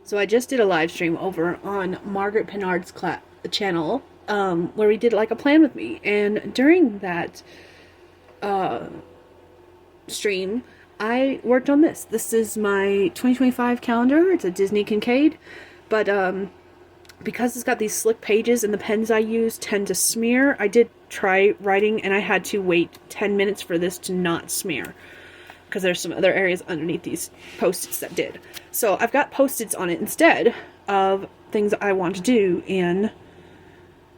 So I just did a live stream over on Margaret Pinard's channel, where we did like a plan with me, and during that stream I worked on this. This is my 2025 calendar. It's a Disney Kincaid, but because it's got these slick pages and the pens I use tend to smear, I did try writing and I had to wait 10 minutes for this to not smear, because there's some other areas underneath these post-its that did. So I've got post-its on it instead of things I want to do in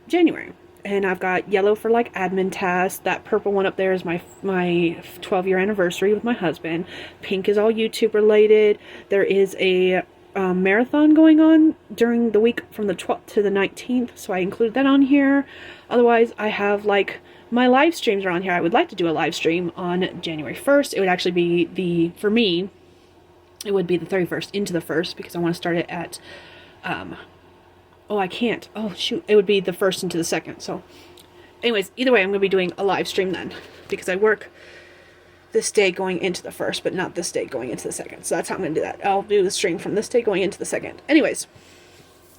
January. And I've got yellow for like admin tasks. That purple one up there is my 12-year anniversary with my husband. Pink is all YouTube related. There is a marathon going on during the week from the 12th to the 19th, so I include that on here. Otherwise, I have like my live streams are on here. I would like to do a live stream on January 1st. It would actually be for me, it would be the 31st into the 1st, because I want to start it at oh, I can't. Oh, shoot. It would be the 1st into the 2nd. So, anyways, either way, I'm going to be doing a live stream then, because I work this day going into the 1st, but not this day going into the 2nd. So that's how I'm going to do that. I'll do the stream from this day going into the 2nd. Anyways,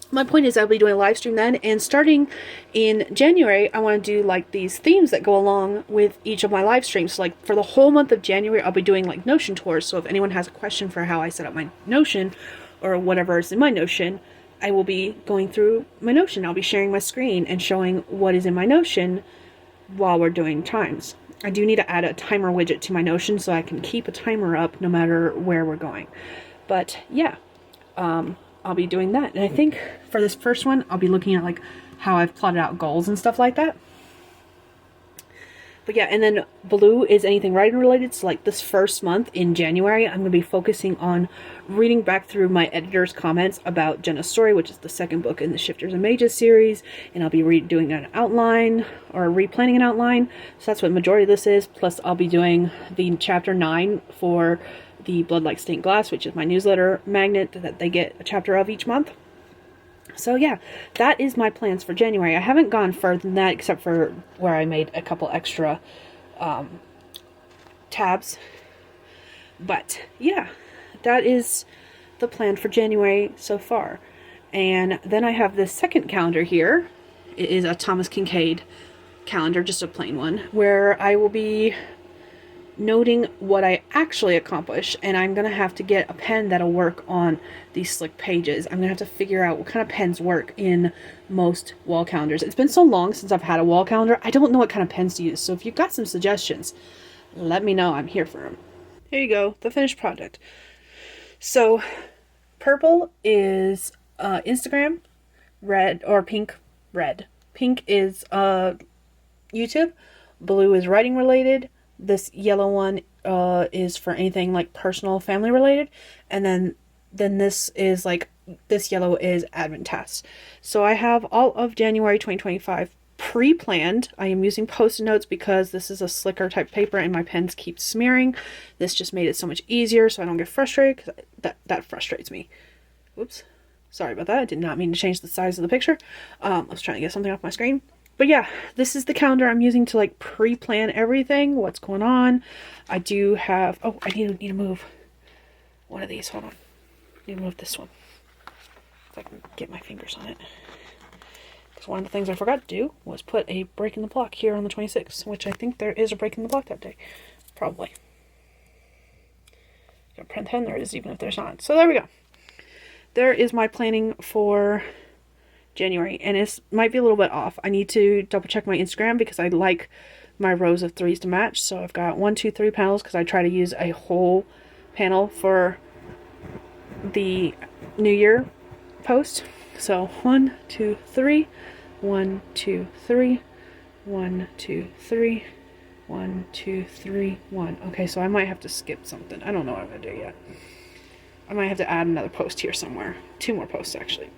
my point is I'll be doing a live stream then, and starting in January, I want to do like these themes that go along with each of my live streams. So like for the whole month of January, I'll be doing like Notion tours. So if anyone has a question for how I set up my Notion or whatever is in my Notion, I will be going through my Notion. I'll be sharing my screen and showing what is in my Notion while we're doing times. I do need to add a timer widget to my Notion so I can keep a timer up no matter where we're going. But yeah, I'll be doing that. And I think for this first one, I'll be looking at like how I've plotted out goals and stuff like that. But yeah, and then blue is anything writing related. So like this first month in January, I'm going to be focusing on reading back through my editor's comments about Jenna's story, which is the second book in the Shifters and Mages series. And I'll be redoing an outline or replanning an outline. So that's what the majority of this is. Plus I'll be doing the chapter 9 for the Blood Like Stained Glass, which is my newsletter magnet that they get a chapter of each month. So yeah, that is my plans for January. I haven't gone further than that, except for where I made a couple extra tabs. But yeah, that is the plan for January so far. And then I have this second calendar here. It is a Thomas Kincaid calendar, just a plain one, where I will be noting what I actually accomplish, and I'm gonna have to get a pen that'll work on these slick pages. I'm gonna have to figure out what kind of pens work in most wall calendars. It's been so long since I've had a wall calendar, I don't know what kind of pens to use. So if you've got some suggestions, let me know. I'm here for them. Here you go, the finished product. So purple is Instagram, red or pink, red. Pink is YouTube, blue is writing related. This yellow one is for anything like personal, family related, and then this is like, this yellow is admin tasks. So I have all of January 2025 pre-planned. I am using post-it notes because this is a slicker type paper and my pens keep smearing. This just made it so much easier so I don't get frustrated, because that frustrates me. Whoops, sorry about that. I did not mean to change the size of the picture. I was trying to get something off my screen. But yeah, this is the calendar I'm using to like pre-plan everything, what's going on. I do have, oh, I need to move one of these. Hold on. I need to move this one, if I can get my fingers on it. Because one of the things I forgot to do was put a break in the block here on the 26th, which I think there is a break in the block that day. Probably. Got print pen, there is, even if there's not. So there we go. There is my planning for January, and it might be a little bit off. I need to double check my Instagram because I like my rows of threes to match. So I've got 1, 2, 3 panels because I try to use a whole panel for the New Year post. So 1, 2, 3, 1, 2, 3, 1, 2, 3, 1, 2, 3, 1. Okay, so I might have to skip something. I don't know what I'm gonna do yet. I might have to add another post here somewhere. 2 more posts actually.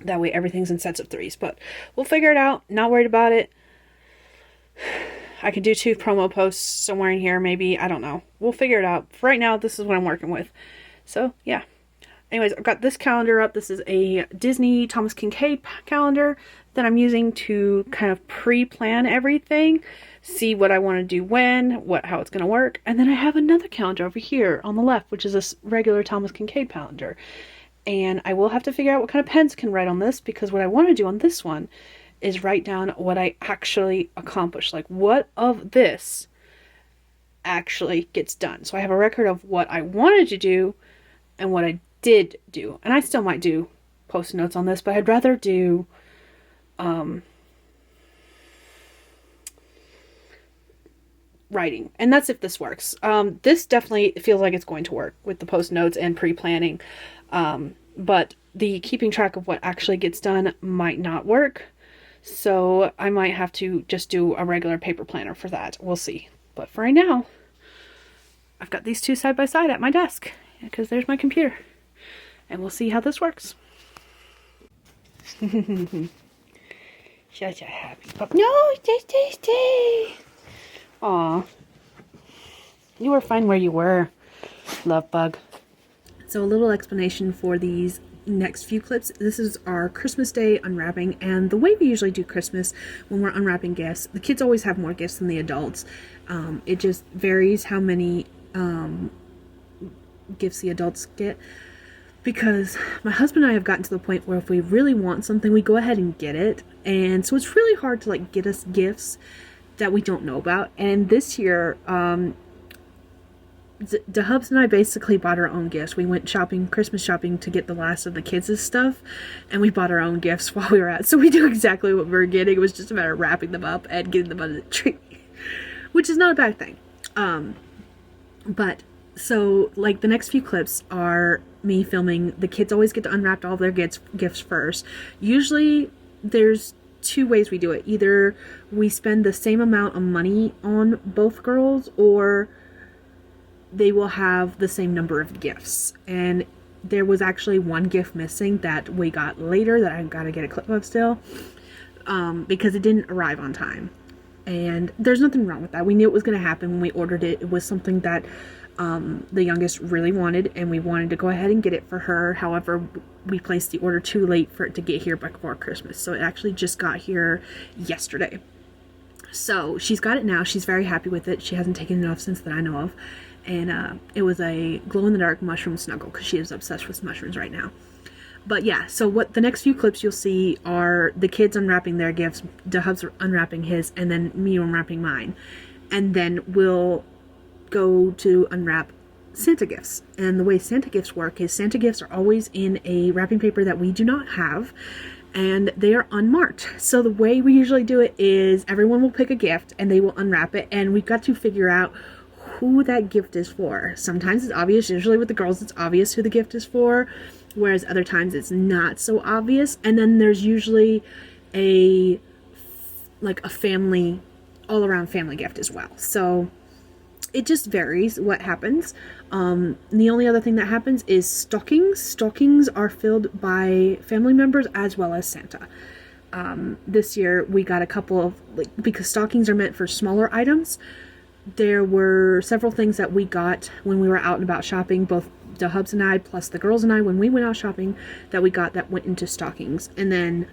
That way everything's in sets of 3s, but we'll figure it out. Not worried about it. I could do 2 promo posts somewhere in here, maybe. I don't know. We'll figure it out. For right now, this is what I'm working with. So, yeah. Anyways, I've got this calendar up. This is a Disney Thomas Kincaid calendar that I'm using to kind of pre-plan everything. see what I want to do when, how it's going to work. And then I have another calendar over here on the left, which is a regular Thomas Kincaid calendar. And I will have to figure out what kind of pens can write on this, because what I want to do on this one is write down what I actually accomplished. Like, what of this actually gets done. So I have a record of what I wanted to do and what I did do. And I still might do post notes on this, but I'd rather do writing. And that's if this works. This definitely feels like it's going to work with the post notes and pre-planning. But the keeping track of what actually gets done might not work. So I might have to just do a regular paper planner for that. We'll see. But for right now, I've got these two side by side at my desk because there's my computer. And we'll see how this works. Such a happy pup. No, stay. Aw. You were fine where you were, love bug. So a little explanation for these next few clips. This is our Christmas Day unwrapping, and the way we usually do Christmas when we're unwrapping gifts, the kids always have more gifts than the adults. It just varies how many gifts the adults get, because my husband and I have gotten to the point where if we really want something, we go ahead and get it. And so it's really hard to like get us gifts that we don't know about. And this year, DeHubs and I basically bought our own gifts. We went shopping, Christmas shopping, to get the last of the kids' stuff, and we bought our own gifts while we were out. So we knew exactly what we were getting. It was just a matter of wrapping them up and getting them under the tree, which is not a bad thing. But so like the next few clips are me filming. The kids always get to unwrap all of their gifts first. Usually there's two ways we do it. Either we spend the same amount of money on both girls, or they will have the same number of gifts. And there was actually one gift missing that we got later that I've got to get a clip of still, because it didn't arrive on time. And there's nothing wrong with that. We knew it was going to happen when we ordered it. It was something that the youngest really wanted, and we wanted to go ahead and get it for her. However, we placed the order too late for it to get here before Christmas. So it actually just got here yesterday. So she's got it now. She's very happy with it. She hasn't taken it off since that I know of. And it was a glow-in-the-dark mushroom snuggle, because she is obsessed with mushrooms right now. But yeah, so what the next few clips you'll see are the kids unwrapping their gifts, DeHub's unwrapping his, and then me unwrapping mine. And then we'll go to unwrap Santa gifts. And the way Santa gifts work is Santa gifts are always in a wrapping paper that we do not have, and they are unmarked. So the way we usually do it is everyone will pick a gift and they will unwrap it, and we've got to figure out who that gift is for. Sometimes it's obvious. Usually with the girls it's obvious who the gift is for, whereas other times it's not so obvious. And then there's usually a family, all around family gift as well. So it just varies what happens. The only other thing that happens is stockings. Stockings are filled by family members as well as Santa. This year we got a couple of, because stockings are meant for smaller items, there were several things that we got when we were out and about shopping, both DeHubs and I, plus the girls and I, when we went out shopping, that we got that went into stockings. And then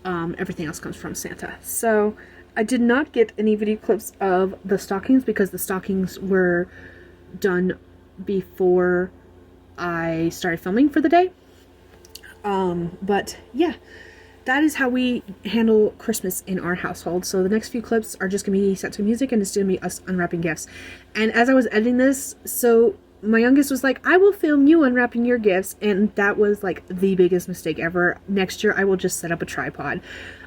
everything else comes from Santa. So I did not get any video clips of the stockings because the stockings were done before I started filming for the day. But yeah, that is how we handle Christmas in our household. So the next few clips are just going to be set to music, and it's going to be us unwrapping gifts. And as I was editing this, so my youngest was like, I will film you unwrapping your gifts. And that was like the biggest mistake ever. Next year, I will just set up a tripod.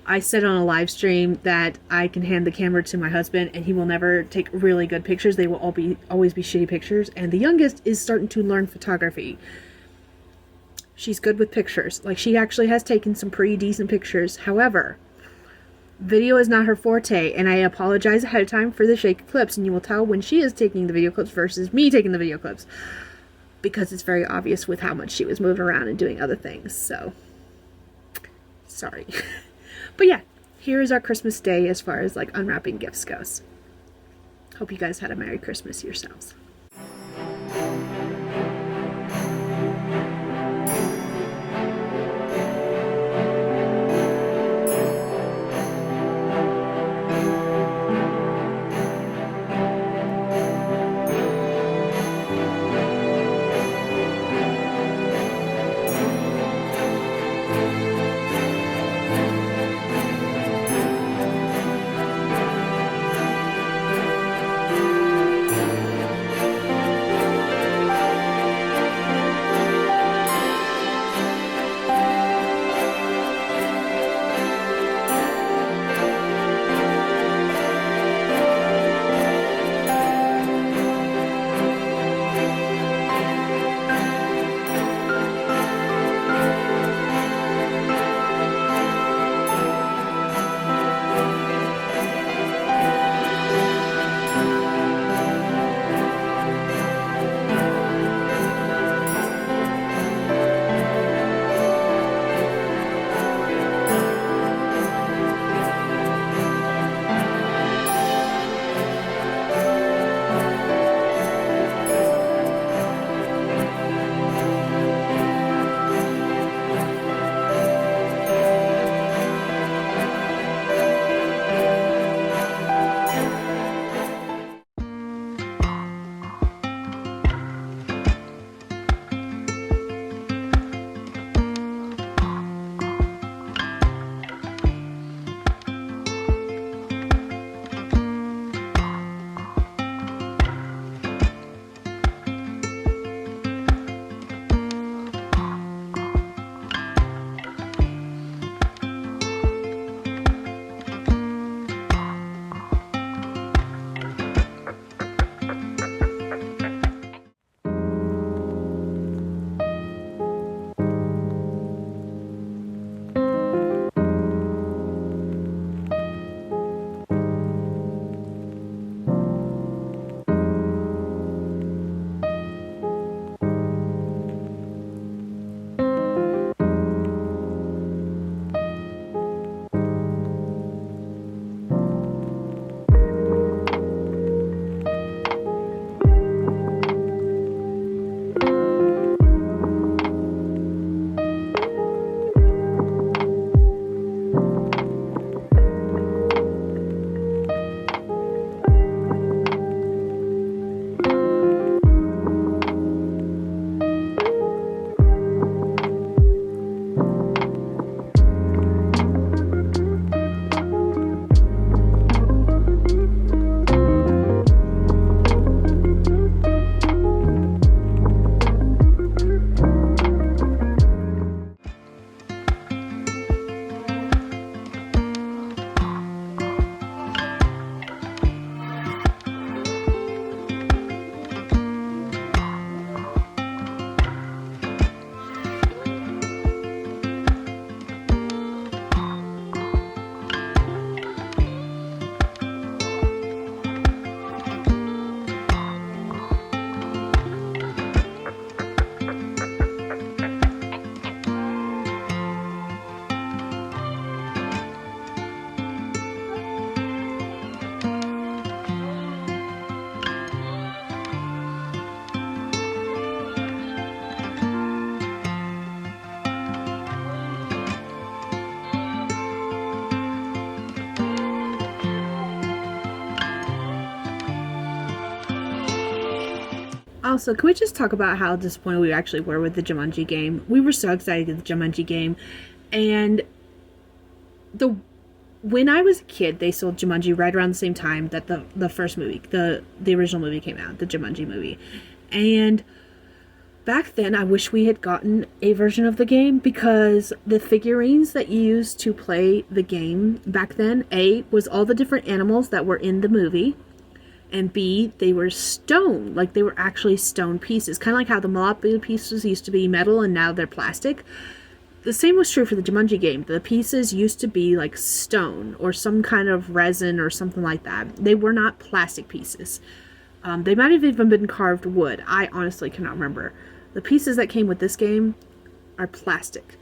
I said on a live stream that I can hand the camera to my husband and he will never take really good pictures. They will always be shitty pictures. And the youngest is starting to learn photography. She's good with pictures. Like, she actually has taken some pretty decent pictures. However, video is not her forte, and I apologize ahead of time for the shaky clips, and you will tell when she is taking the video clips versus me taking the video clips, because it's very obvious with how much she was moving around and doing other things. So sorry. But yeah, here is our Christmas Day as far as like unwrapping gifts goes. Hope you guys had a Merry Christmas yourselves. Also, can we just talk about how disappointed we actually were with the Jumanji game? We were so excited to get the Jumanji game, and when I was a kid, they sold Jumanji right around the same time that the first movie, the original movie came out, the Jumanji movie. And back then, I wish we had gotten a version of the game, because the figurines that you used to play the game back then, A, was all the different animals that were in the movie, and B, they were stone. Like, they were actually stone pieces. Kind of like how the Monopoly pieces used to be metal and now they're plastic. The same was true for the Jumanji game. The pieces used to be like stone or some kind of resin or something like that. They were not plastic pieces. They might have even been carved wood. I honestly cannot remember. The pieces that came with this game are plastic.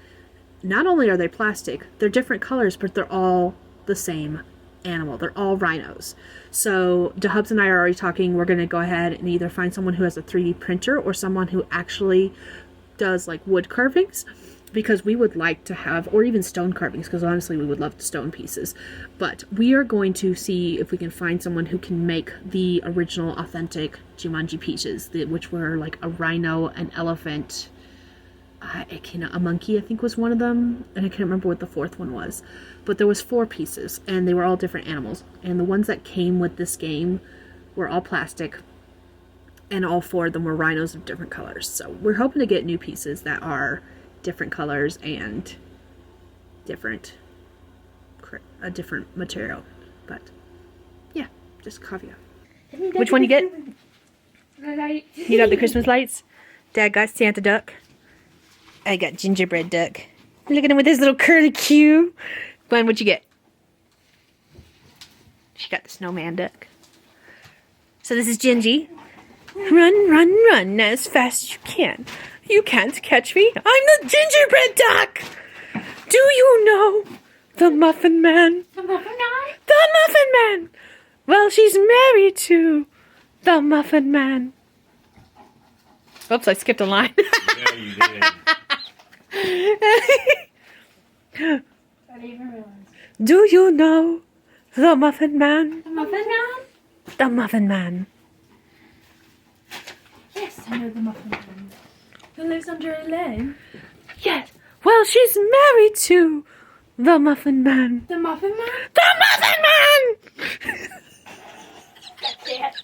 Not only are they plastic, they're different colors, but they're all the same animal. They're all rhinos. So DeHubs and I are already talking. We're going to go ahead and either find someone who has a 3D printer or someone who actually does like wood carvings, because we would like to have, or even stone carvings, because honestly we would love stone pieces. But we are going to see if we can find someone who can make the original authentic Jumanji pieces, which were like a rhino, an elephant, a monkey I think was one of them, and I can't remember what the fourth one was. But there was 4 pieces, and they were all different animals. And the ones that came with this game were all plastic, and all 4 of them were rhinos of different colors. So we're hoping to get new pieces that are different colors and a different material. But yeah, just caveat. Which one you get? You got the Christmas lights? Dad got Santa duck. I got gingerbread duck. Look at him with his little curly Q. Gwen, what'd you get? She got the snowman duck. So this is Gingy. Run, run, run as fast as you can. You can't catch me. I'm the gingerbread duck. Do you know the Muffin Man? The Muffin Man? The Muffin Man. Well, she's married to the Muffin Man. Oops, I skipped a line. Yeah, you did. I didn't even realize. Do you know the Muffin Man? The Muffin Man? The Muffin Man. Yes, I know the Muffin Man. Who lives under a lane? Yes. Well, she's married to the Muffin Man. The Muffin Man? The Muffin Man! That's it.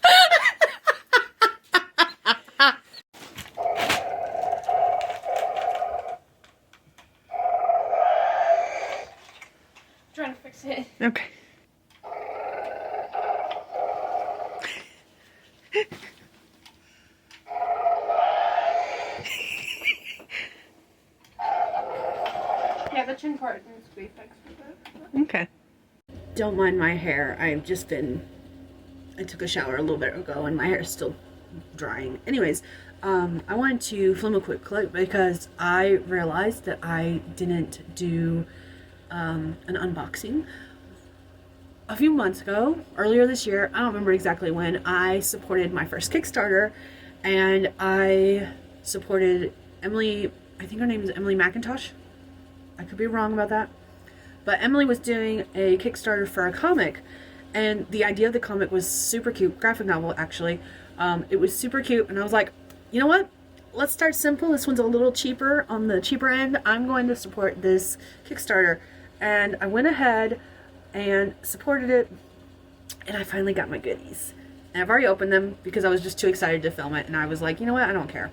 Trying to fix it. Okay. Yeah, the chin part needs to be fixed with it. Okay. Don't mind my hair. I took a shower a little bit ago and my hair is still drying. Anyways, I wanted to film a quick clip because I realized that I didn't do an unboxing. A few months ago, earlier this year, I don't remember exactly when, I supported my first Kickstarter, and I supported Emily, I think her name is Emily McIntosh. I could be wrong about that. But Emily was doing a Kickstarter for a comic, and the idea of the comic was super cute, graphic novel actually. It was super cute, and I was like, you know what? Let's start simple. This one's a little cheaper, on the cheaper end. I'm going to support this Kickstarter. And I went ahead and supported it, and I finally got my goodies. And I've already opened them because I was just too excited to film it, and I was like, you know what, I don't care.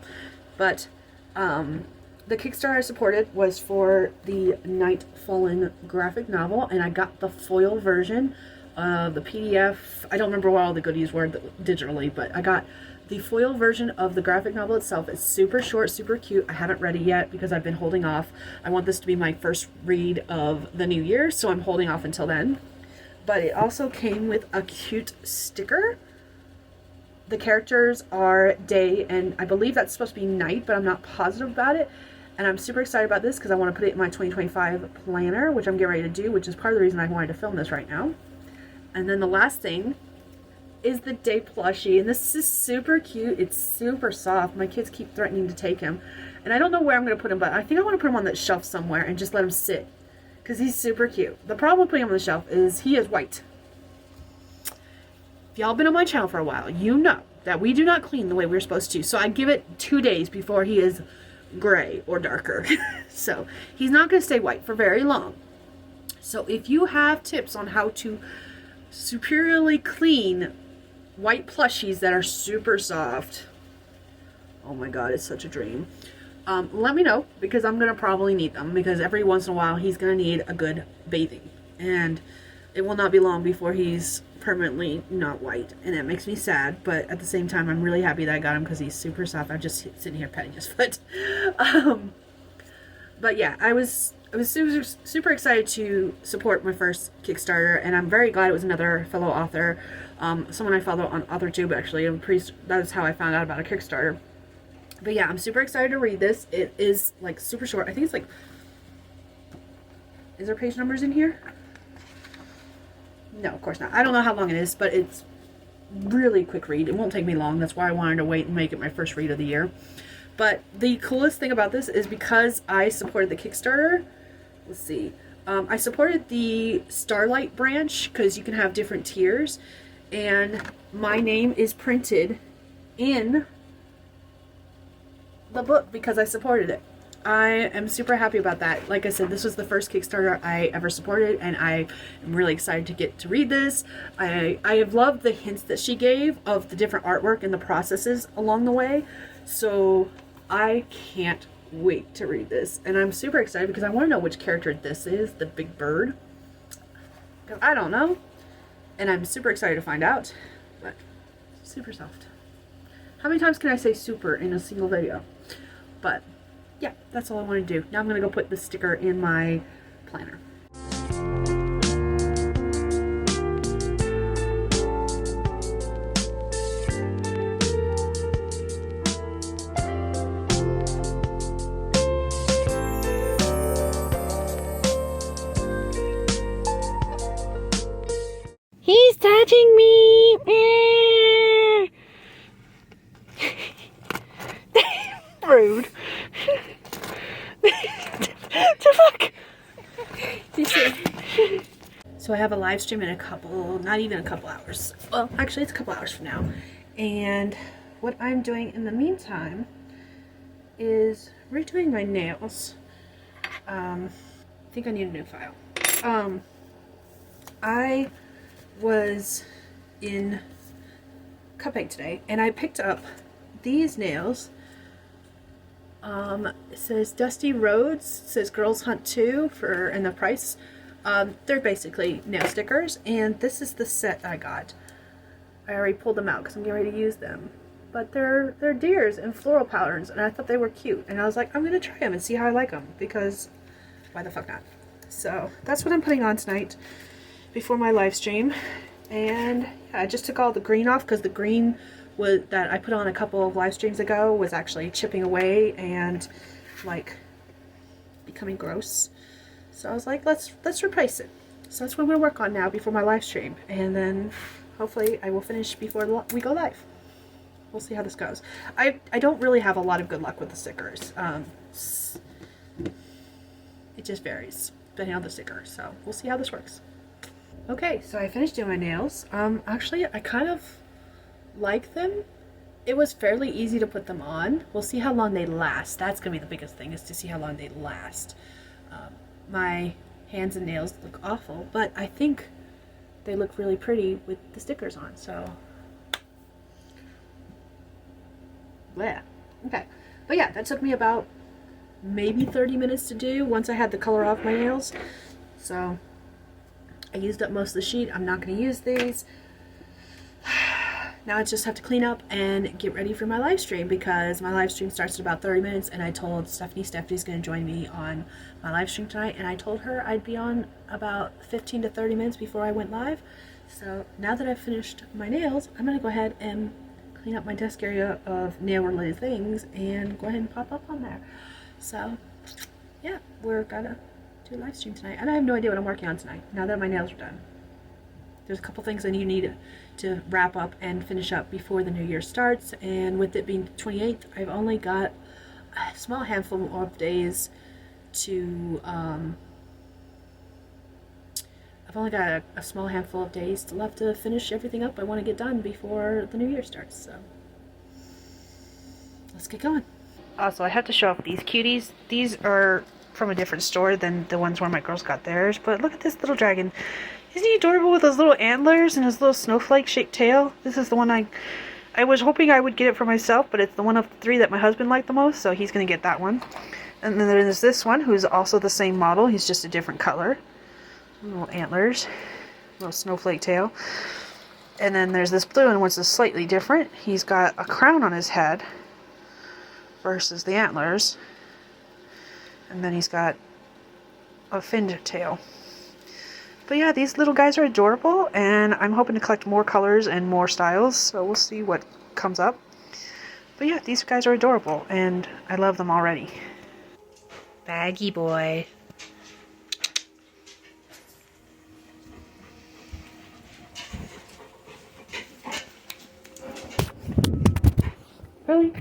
But the Kickstarter I supported was for the Night Fallen graphic novel, and I got the foil version of the PDF. I don't remember what all the goodies were digitally, but I got the foil version of the graphic novel itself. It's super short, super cute. I haven't read it yet because I've been holding off. I want this to be my first read of the new year, so I'm holding off until then. But it also came with a cute sticker. The characters are day, and I believe that's supposed to be night, but I'm not positive about it. And I'm super excited about this because I want to put it in my 2025 planner, which I'm getting ready to do, which is part of the reason I wanted to film this right now. And then the last thing is the day plushie, and this is super cute. It's super soft. My kids keep threatening to take him, and I don't know where I'm going to put him, but I think I want to put him on that shelf somewhere and just let him sit because he's super cute. The problem with putting him on the shelf is he is white. If y'all been on my channel for a while, you know that we do not clean the way we're supposed to. So I give it 2 days before he is gray or darker. So he's not going to stay white for very long. So if you have tips on how to superiorly clean white plushies that are super soft, oh my god, it's such a dream. Let me know, because I'm going to probably need them, because every once in a while he's going to need a good bathing. And it will not be long before he's permanently not white. And that makes me sad, but at the same time, I'm really happy that I got him because he's super soft. I'm just sitting here petting his foot. But yeah, I was super excited to support my first Kickstarter, and I'm very glad it was another fellow author, someone I follow on authortube actually. That's how I found out about a Kickstarter. But yeah, I'm super excited to read this. It is like super short. I think it's like, is there page numbers in here? No, of course not. I don't know how long it is, but it's really quick read. It won't take me long. That's why I wanted to wait and make it my first read of the year. But the coolest thing about this is because I supported the Kickstarter. Let's see. I supported the Starlight branch because you can have different tiers. And my name is printed in the book because I supported it. I am super happy about that. Like I said, this was the first Kickstarter I ever supported, and I am really excited to get to read this. I have loved the hints that she gave of the different artwork and the processes along the way. So I can't wait to read this. And I'm super excited because I want to know which character this is, the big bird. I don't know. And I'm super excited to find out. But super soft. How many times can I say super in a single video? But yeah, that's all I want to do. Now I'm going to go put the sticker in my planner. He's touching me! Rude. The fuck? So I have a live stream in not even a couple hours. Well, actually it's a couple hours from now. And what I'm doing in the meantime is redoing my nails. I think I need a new file. I was in Cupcake today and I picked up these nails. It says Dusty Roads, it says Girls Hunt 2 and the price. They're basically nail stickers, and this is the set I got. I already pulled them out because I'm getting ready to use them. But they're deers and floral patterns, and I thought they were cute. And I was like, I'm going to try them and see how I like them, because why the fuck not? So that's what I'm putting on tonight before my live stream. And yeah, I just took all the green off because the green that I put on a couple of live streams ago was actually chipping away and like becoming gross. So I was like, let's replace it. So that's what I'm going to work on now before my live stream, and then hopefully I will finish before we go live. We'll see how this goes. I don't really have a lot of good luck with the stickers. It just varies depending on the sticker. So we'll see how this works. Okay, so I finished doing my nails. Actually, I kind of like them. It was fairly easy to put them on. We'll see how long they last. That's gonna be the biggest thing, is to see how long they last. My hands and nails look awful, but I think they look really pretty with the stickers on, so yeah. Okay, but yeah, that took me about maybe 30 minutes to do once I had the color off my nails. So I used up most of the sheet. I'm not going to use these. Now I just have to clean up and get ready for my live stream, because my live stream starts in about 30 minutes, and I told Stephanie's going to join me on my live stream tonight, and I told her I'd be on about 15 to 30 minutes before I went live. So now that I've finished my nails, I'm going to go ahead and clean up my desk area of nail related things and go ahead and pop up on there. So yeah, we're gonna do a live stream tonight, and I have no idea what I'm working on tonight now that my nails are done. There's a couple things I need to wrap up and finish up before the new year starts, and with it being the 28th, I've only got a small handful of days to I've only got a small handful of days left to finish everything up I want to get done before the new year starts. So let's get going. Also, I have to show off these cuties. These are from a different store than the ones where my girls got theirs. But look at this little dragon. Isn't he adorable with those little antlers and his little snowflake-shaped tail? This is the one I was hoping I would get it for myself, but it's the one of the three that my husband liked the most, so he's going to get that one. And then there's this one, who's also the same model. He's just a different color. Little antlers. Little snowflake tail. And then there's this blue one, which is slightly different. He's got a crown on his head versus the antlers. And then he's got a finned tail. But yeah, these little guys are adorable, and I'm hoping to collect more colors and more styles, so we'll see what comes up. But yeah, these guys are adorable, and I love them already. Baggy boy. Really?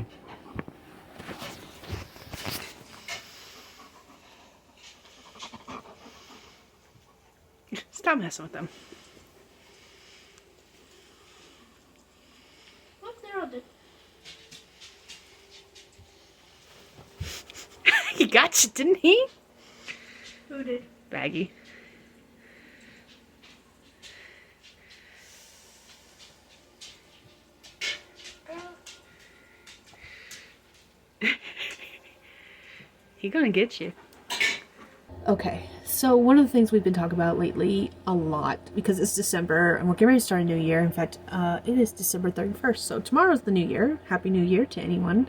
Stop messing with them. Look, they're all dead. He got you, didn't he? Who did? Baggy. He gonna get you. Okay, so one of the things we've been talking about lately a lot, because it's December and we're getting ready to start a new year. In fact, it is December 31st, so tomorrow's the new year. Happy New Year to anyone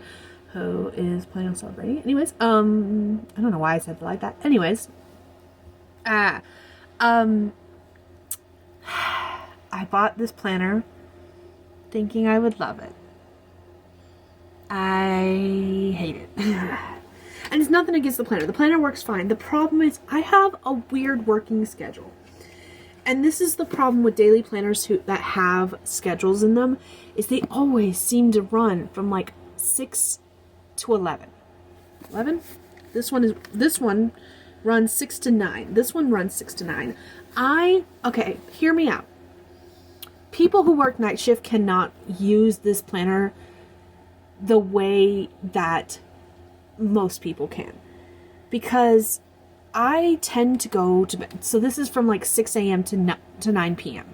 who is planning on celebrating. Anyways, I don't know why I said it like that. Anyways, I bought this planner thinking I would love it. I hate it. And it's nothing against the planner. The planner works fine. The problem is I have a weird working schedule. And this is the problem with daily planners that have schedules in them, is they always seem to run from like 6 to 11. 11? This one runs 6 to 9. This one runs 6 to 9. Okay, hear me out. People who work night shift cannot use this planner the way that most people can, because I tend to go to bed. So this is from like 6 a.m. to 9 p.m.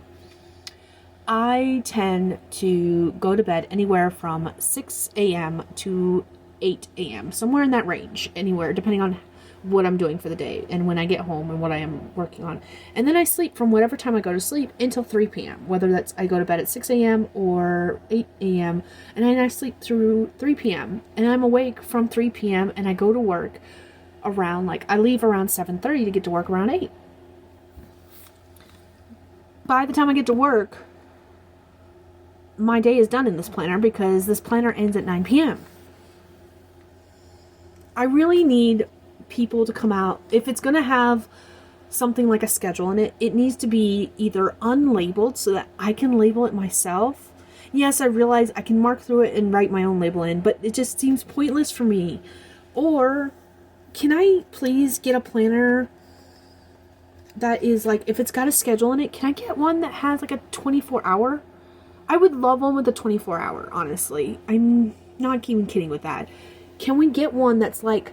I tend to go to bed anywhere from 6 a.m. to 8 a.m. Somewhere in that range, anywhere, depending on what I'm doing for the day and when I get home and what I am working on. And then I sleep from whatever time I go to sleep until 3 p.m. Whether that's I go to bed at 6 a.m. or 8 a.m. and then I sleep through 3 p.m. and I'm awake from 3 p.m. and I go to work around, like, I leave around 7:30 to get to work around 8. By the time I get to work, my day is done in this planner, because this planner ends at 9 p.m. I really need people to come out. If it's going to have something like a schedule in it, it needs to be either unlabeled so that I can label it myself. Yes, I realize I can mark through it and write my own label in, but it just seems pointless for me. Or can I please get a planner that is like, if it's got a schedule in it, can I get one that has like a 24-hour? I would love one with a 24-hour, honestly. I'm not even kidding with that. Can we get one that's like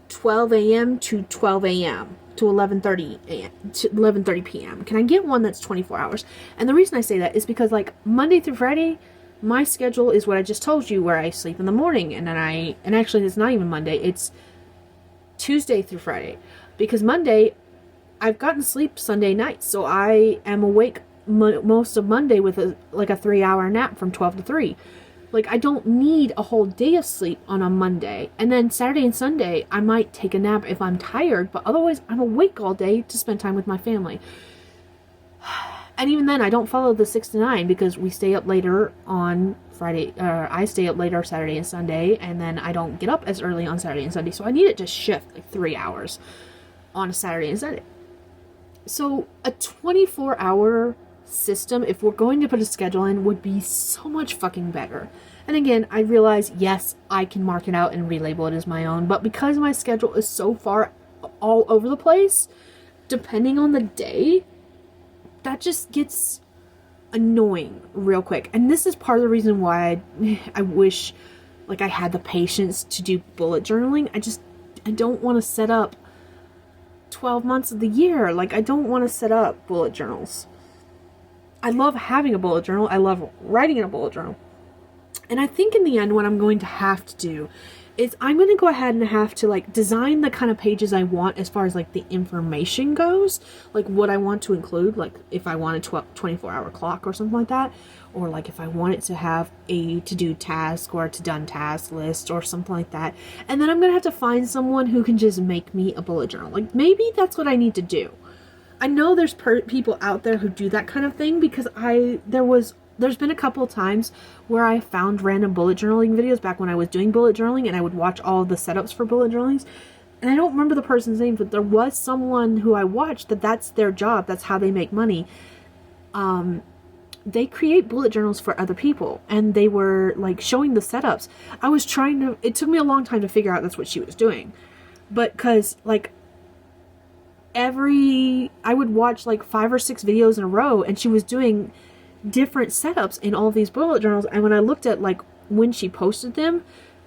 12 a.m. to 12 a.m. to 11:30 a.m. to 11:30 p.m. Can I get one that's 24 hours? And the reason I say that is because, like, Monday through Friday, my schedule is what I just told you, where I sleep in the morning, and then and actually it's not even Monday, it's Tuesday through Friday, because Monday I've gotten sleep Sunday night, so I am awake most of Monday with a 3-hour nap from 12 to 3. Like, I don't need a whole day of sleep on a Monday. And then Saturday and Sunday, I might take a nap if I'm tired, but otherwise I'm awake all day to spend time with my family. And even then, I don't follow the 6 to 9, because we stay up later on Friday, I stay up later Saturday and Sunday, and then I don't get up as early on Saturday and Sunday. So I need it to shift like 3 hours on a Saturday and Sunday. So a 24-hour system, if we're going to put a schedule in, would be so much fucking better. And again, I realize, yes, I can mark it out and relabel it as my own, but because my schedule is so far all over the place, depending on the day, that just gets annoying real quick. And this is part of the reason why I wish like I had the patience to do bullet journaling. I don't want to set up 12 months of the year. Like, I don't want to set up bullet journals. I love having a bullet journal. I love writing in a bullet journal. And I think in the end, what I'm going to have to do is I'm going to go ahead and have to like design the kind of pages I want as far as like the information goes, like what I want to include, like if I want a 24-hour clock or something like that, or like if I want it to have a to-do task or a to-done task list or something like that. And then I'm going to have to find someone who can just make me a bullet journal. Like, maybe that's what I need to do. I know there's people out there who do that kind of thing, because there's been a couple of times where I found random bullet journaling videos back when I was doing bullet journaling, and I would watch all of the setups for bullet journalings. And I don't remember the person's name, but there was someone who I watched that's their job. That's how they make money. They create bullet journals for other people, and they were like showing the setups. It took me a long time to figure out that's what she was doing. But cause like I would watch like 5 or 6 videos in a row, and she was doing different setups in all of these bullet journals. And when I looked at like when she posted them,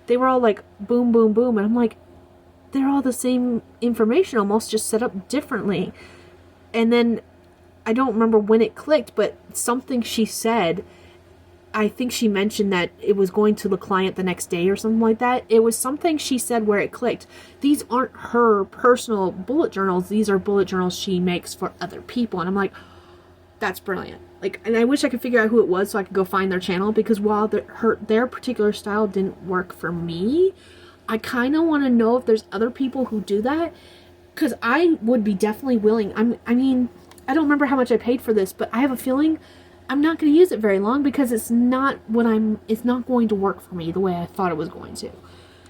they were all like boom, boom, boom. And I'm like, they're all the same information, almost just set up differently. And then I don't remember when it clicked, but something she said, I think she mentioned that it was going to the client the next day or something like that. It was something she said where it clicked. These aren't her personal bullet journals. These are bullet journals she makes for other people. And I'm like, that's brilliant. Like, and I wish I could figure out who it was so I could go find their channel, because while their particular style didn't work for me, I kind of want to know if there's other people who do that, because I would be definitely willing. I mean, I don't remember how much I paid for this, but I have a feeling I'm not going to use it very long, because it's not going to work for me the way I thought it was going to.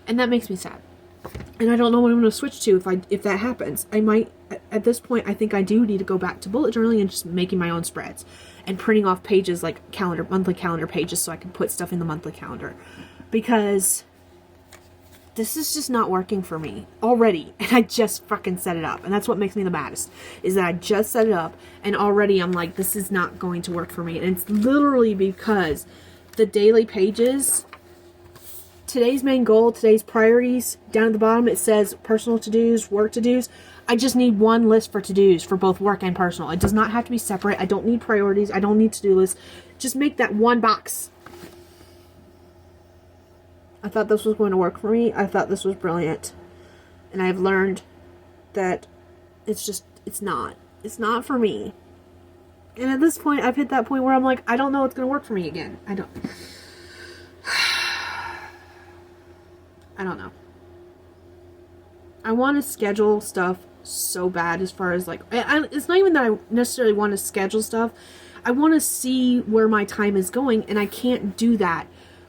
And that makes me sad. And I don't know what I'm going to switch to if that happens. I might, at this point, I think I do need to go back to bullet journaling and just making my own spreads and printing off pages like monthly calendar pages so I can put stuff in the monthly calendar, because this is just not working for me already. And I just fucking set it up. And that's what makes me the maddest, is that I just set it up and already I'm like, this is not going to work for me. And it's literally because the daily pages, today's main goal, today's priorities, down at the bottom it says personal to-dos, work to-dos. I just need one list for to-dos for both work and personal. It does not have to be separate. I don't need priorities. I don't need to-do lists. Just make that one box. I thought this was going to work for me. I thought this was brilliant. And I've learned that it's not. It's not for me. And at this point, I've hit that point where I'm like, I don't know what's going to work for me again. I don't know. I want to schedule stuff so bad, as far as like, it's not even that I necessarily want to schedule stuff. I want to see where my time is going, and I can't do that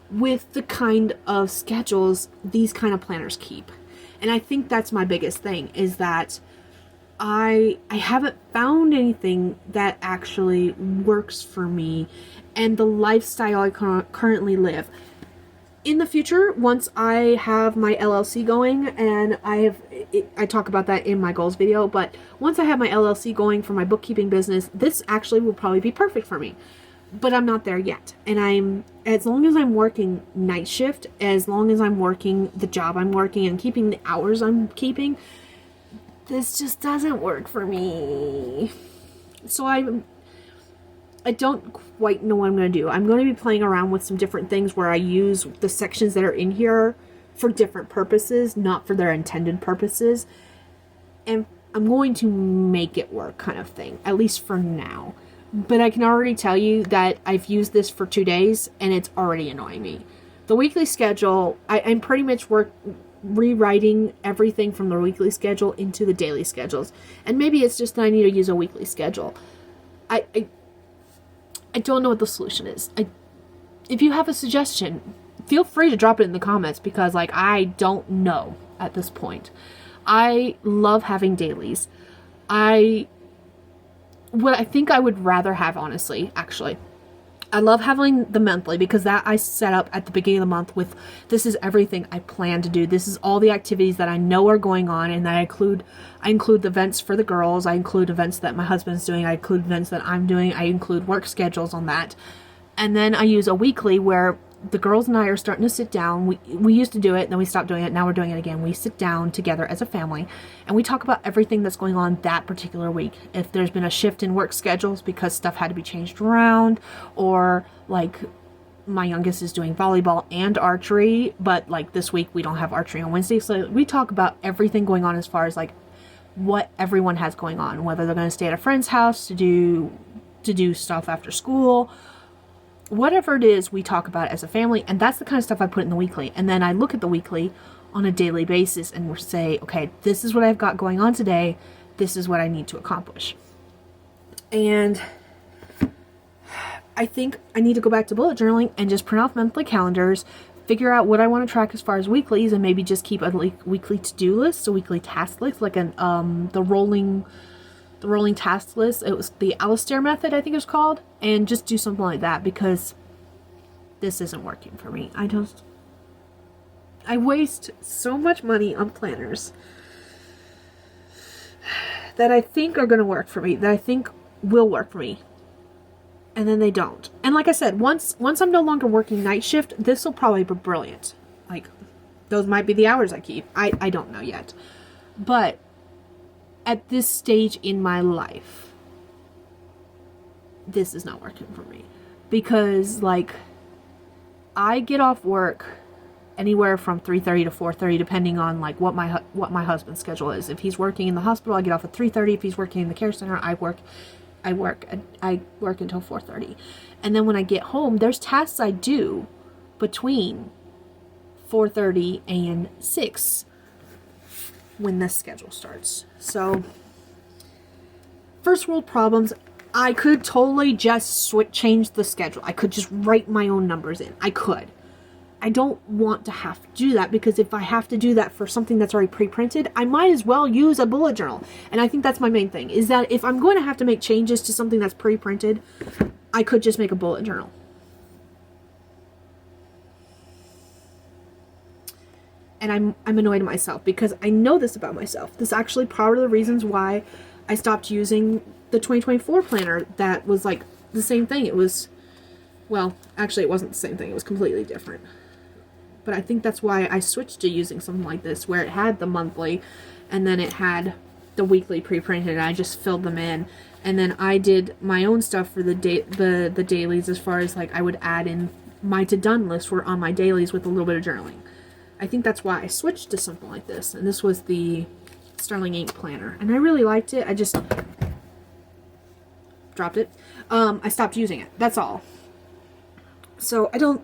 with the kind of schedules these kind of planners keep. And I think that's my biggest thing, is that I haven't found anything that actually works for me and the lifestyle I currently live. In the future, once I have my LLC going, and I talk about that in my goals video, but once I have my LLC going for my bookkeeping business, this actually will probably be perfect for me. But I'm not there yet. And as long as I'm working night shift, as long as I'm working the job I'm working and keeping the hours I'm keeping, this just doesn't work for me. So I don't quite know what I'm going to do. I'm going to be playing around with some different things where I use the sections that are in here for different purposes, not for their intended purposes. And I'm going to make it work, kind of thing, at least for now. But I can already tell you that I've used this for 2 days and it's already annoying me. The weekly schedule, I'm pretty much rewriting everything from the weekly schedule into the daily schedules. And maybe it's just that I need to use a weekly schedule. I don't know what the solution is. If you have a suggestion, feel free to drop it in the comments, because like, I don't know at this point. I love having dailies. What I think I would rather have, honestly, actually, I love having the monthly, because that I set up at the beginning of the month with, this is everything I plan to do. This is all the activities that I know are going on, and that I include the events for the girls. I include events that my husband's doing. I include events that I'm doing. I include work schedules on that. And then I use a weekly where the girls and I are starting to sit down. We used to do it, then we stopped doing it. Now we're doing it again. We sit down together as a family and we talk about everything that's going on that particular week. If there's been a shift in work schedules because stuff had to be changed around, or like my youngest is doing volleyball and archery, but like this week we don't have archery on Wednesday. So we talk about everything going on as far as like what everyone has going on, whether they're going to stay at a friend's house to do stuff after school, whatever it is, we talk about it as a family. And that's the kind of stuff I put in the weekly. And then I look at the weekly on a daily basis and we say, okay, this is what I've got going on today. This is what I need to accomplish. And I think I need to go back to bullet journaling and just print off monthly calendars, figure out what I want to track as far as weeklies, and maybe just keep a weekly to-do list, a weekly task list, like the rolling task list. It was the Alistair method, I think it was called, and just do something like that, because this isn't working for me. I waste so much money on planners that I think are going to work for me, that I think will work for me, and then they don't. And like I said, once I'm no longer working night shift, this will probably be brilliant. Like, those might be the hours I keep. I don't know yet. But at this stage in my life, this is not working for me. Because, like, I get off work anywhere from 3:30 to 4:30, depending on like what my husband's schedule is. If he's working in the hospital, I get off at 3:30. If he's working in the care center, I work until 4:30. And then when I get home, there's tasks I do between 4:30 and 6 when this schedule starts. So, first world problems. I could totally just change the schedule. I could just write my own numbers in. I could. I don't want to have to do that, because if I have to do that for something that's already pre-printed, I might as well use a bullet journal. And I think that's my main thing, is that if I'm going to have to make changes to something that's pre-printed, I could just make a bullet journal. And I'm annoyed at myself, because I know this about myself. This is actually part of the reasons why I stopped using the 2024 planner that was like the same thing. It was, well, actually it wasn't the same thing. It was completely different. But I think that's why I switched to using something like this, where it had the monthly and then it had the weekly pre-printed, and I just filled them in. And then I did my own stuff for the dailies, as far as like I would add in my to-done list were on my dailies with a little bit of journaling. I think that's why I switched to something like this. And this was the Sterling Ink planner. And I really liked it. I just dropped it. I stopped using it. That's all. So I don't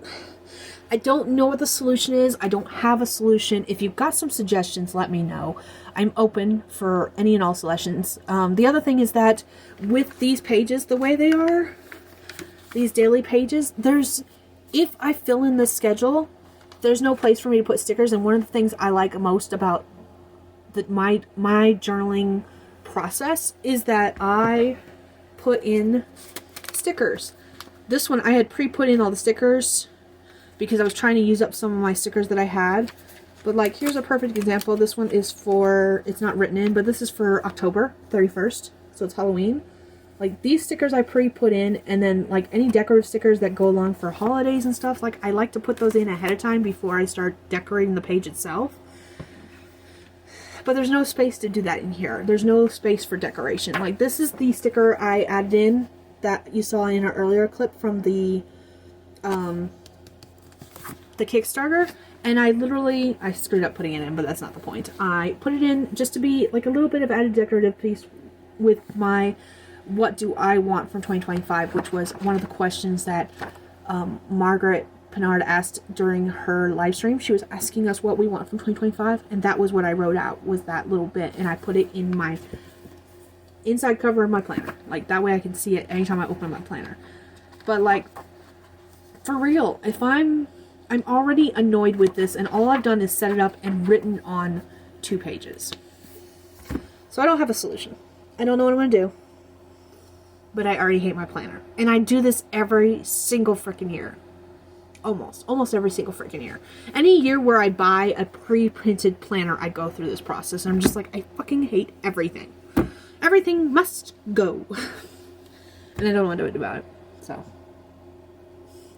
know what the solution is. I don't have a solution. If you've got some suggestions, let me know. I'm open for any and all suggestions. The other thing is that with these pages, the way they are, these daily pages, if I fill in the schedule, there's no place for me to put stickers. And one of the things I like most about my journaling process is that I put in stickers. This one, I had pre-put in all the stickers because I was trying to use up some of my stickers that I had. But like, here's a perfect example. This one is for, it's not written in, but this is for October 31st. So it's Halloween. Like, these stickers I pre-put in, and then like any decorative stickers that go along for holidays and stuff, like I like to put those in ahead of time before I start decorating the page itself. But there's no space to do that in here. There's no space for decoration. Like, this is the sticker I added in that you saw in an earlier clip from the Kickstarter. And I screwed up putting it in, but that's not the point. I put it in just to be like a little bit of added decorative piece with my what do I want from 2025, which was one of the questions that Margaret Pinard asked during her live stream. She was asking us what we want from 2025, and that was what I wrote out, was that little bit, and I put it in my inside cover of my planner. Like, that way I can see it anytime I open my planner. But like, for real, if I'm already annoyed with this, and all I've done is set it up and written on 2 pages. So I don't have a solution. I don't know what I'm going to do. But I already hate my planner. And I do this every single freaking year. Almost every single freaking year. Any year where I buy a pre-printed planner, I go through this process. And I'm just like, I fucking hate everything. Everything must go. And I don't know what to do about it. So,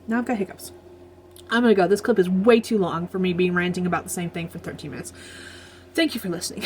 now I've got hiccups. I'm gonna go. This clip is way too long for me being ranting about the same thing for 13 minutes. Thank you for listening.